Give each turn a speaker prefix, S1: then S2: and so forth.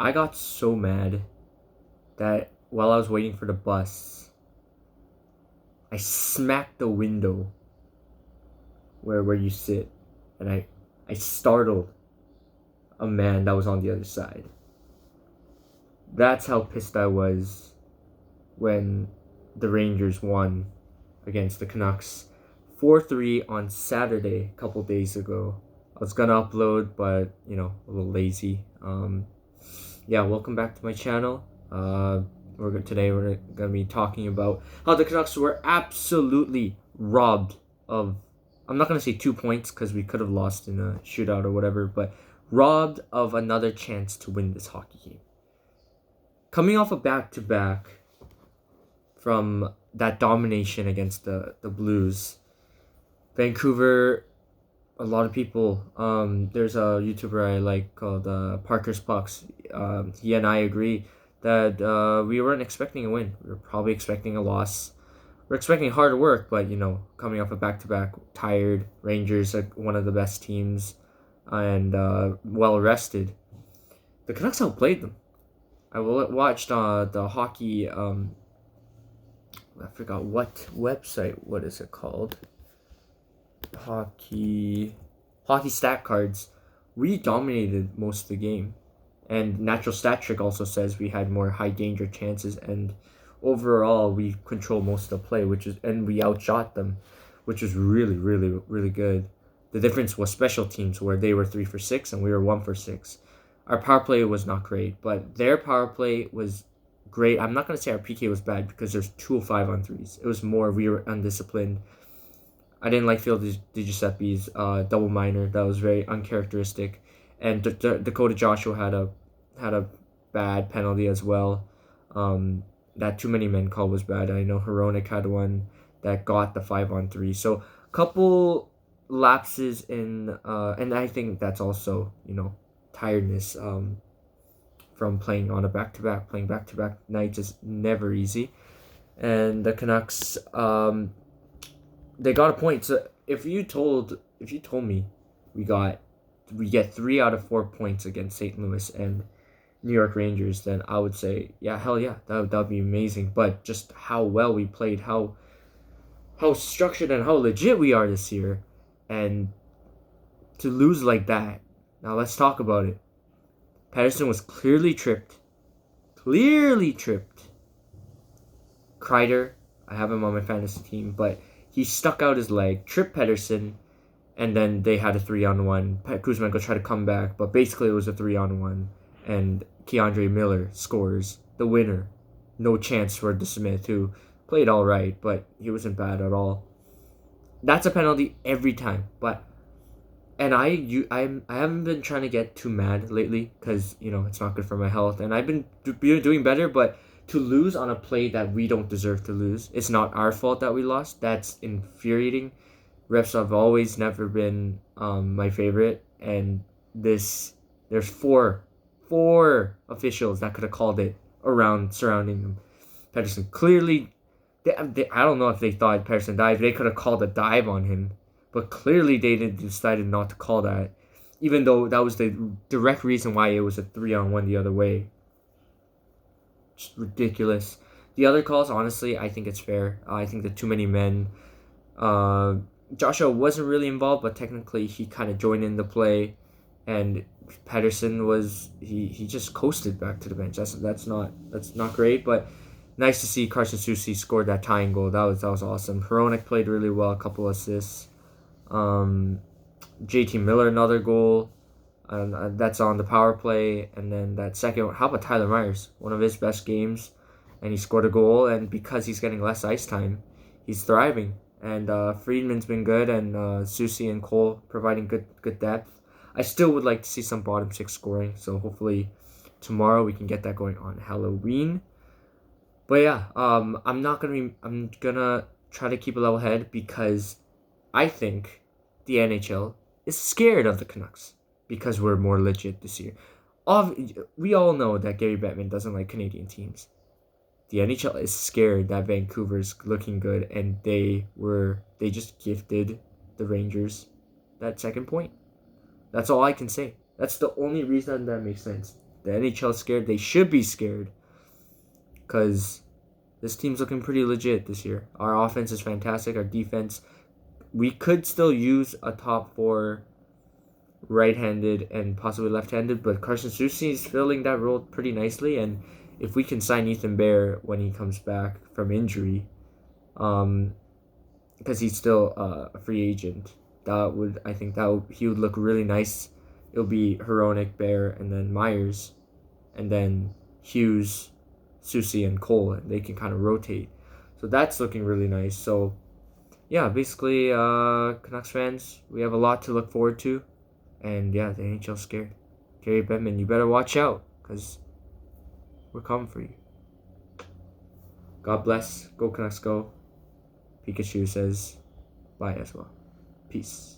S1: I got so mad that while I was waiting for the bus, I smacked the window where you sit, and I startled a man that was on the other side. That's how pissed I was when the Rangers won against the Canucks 4-3 on Saturday a couple days ago. I was gonna upload, but a little lazy. Welcome back to my channel. Today we're gonna be talking about how the Canucks were absolutely robbed of. I'm not gonna say 2 points because we could have lost in a shootout or whatever, but robbed of another chance to win this hockey game. Coming off a back-to-back from that domination against the Blues, Vancouver, a lot of people, there's a YouTuber I like called Parker's Pucks. He and I agree that we weren't expecting a win. We were probably expecting a loss. We're expecting hard work, but coming off a back-to-back, tired. Rangers are one of the best teams and well rested. The Canucks outplayed them. I watched the hockey. I forgot what website. What is it called? Hockey stat cards. We dominated most of the game, and Natural Stat Trick also says we had more high danger chances, and overall we controlled most of the play, and we outshot them, which was really, really, really good. The difference was special teams, where they were 3 for 6 and we were 1 for 6. Our power play was not great, but their power play was great. I'm not going to say our PK was bad because there's 2 of 5 on threes. It was more we were undisciplined. I didn't like Phil DiGiuseppe's double minor. That was very uncharacteristic. And Dakota Joshua had a bad penalty as well. That too many men call was bad. I know Hronek had one that got the 5 on 3. So couple lapses in and I think that's also tiredness from playing on a back-to-back. Playing back-to-back nights is never easy. And the Canucks they got a point. So if you told me we get 3 out of 4 points against St. Louis and New York Rangers, then I would say, yeah, hell yeah, that would be amazing. But just how well we played, how structured and how legit we are this year, and to lose like that. Now let's talk about it. Pettersson was clearly tripped. Kreider, I have him on my fantasy team, but he stuck out his leg, tripped Pettersson, and then they had a 3-on-1. Kuzmenko tried to come back, but basically it was a 3-on-1. And Keandre Miller scores the winner. No chance for DeSmith, who played all right, but he wasn't bad at all. That's a penalty every time. And I haven't been trying to get too mad lately because it's not good for my health, and I've been doing better. But to lose on a play that we don't deserve to lose, it's not our fault that we lost. That's infuriating. Refs have always never been my favorite, and there's four officials that could have called it surrounding them. Pettersson clearly, I don't know if they thought Pettersson dived. They could have called a dive on him, but clearly they decided not to call that, even though that was the direct reason why it was a 3-on-1 the other way. Just ridiculous. The other calls, honestly, I think it's fair. I think that too many men. Joshua wasn't really involved, but technically he kind of joined in the play, and Pettersson he just coasted back to the bench. That's not great, but nice to see Carson Soucy scored that tying goal. That was awesome. Hronek played really well, a couple assists. JT Miller another goal. That's on the power play, and then that second one. How about Tyler Myers? One of his best games, and he scored a goal. And because he's getting less ice time, he's thriving. And Friedman's been good, and Soucy and Cole providing good depth. I still would like to see some bottom 6 scoring, so hopefully tomorrow we can get that going on Halloween. But yeah, I'm gonna try to keep a level head because I think the NHL is scared of the Canucks because we're more legit this year. We all know that Gary Bettman doesn't like Canadian teams. The NHL is scared that Vancouver's looking good, and they just gifted the Rangers that second point. That's all I can say. That's the only reason that makes sense. the NHL scared. They should be scared because this team's looking pretty legit this year. Our offense is fantastic. Our defense, we could still use a top 4 right-handed and possibly left-handed, but Carson Soucy is filling that role pretty nicely. And if we can sign Ethan Bear when he comes back from injury, because he's still a free agent, he would look really nice. It'll be Hronek, Bear, and then Myers, and then Hughes, Soucy, and Cole, and they can kind of rotate. So that's looking really nice. So yeah, basically, Canucks fans, we have a lot to look forward to. And yeah, the NHL's scared. Gary Bettman, you better watch out, because we're coming for you. God bless. Go Canucks, go. Pikachu says bye as well. Peace.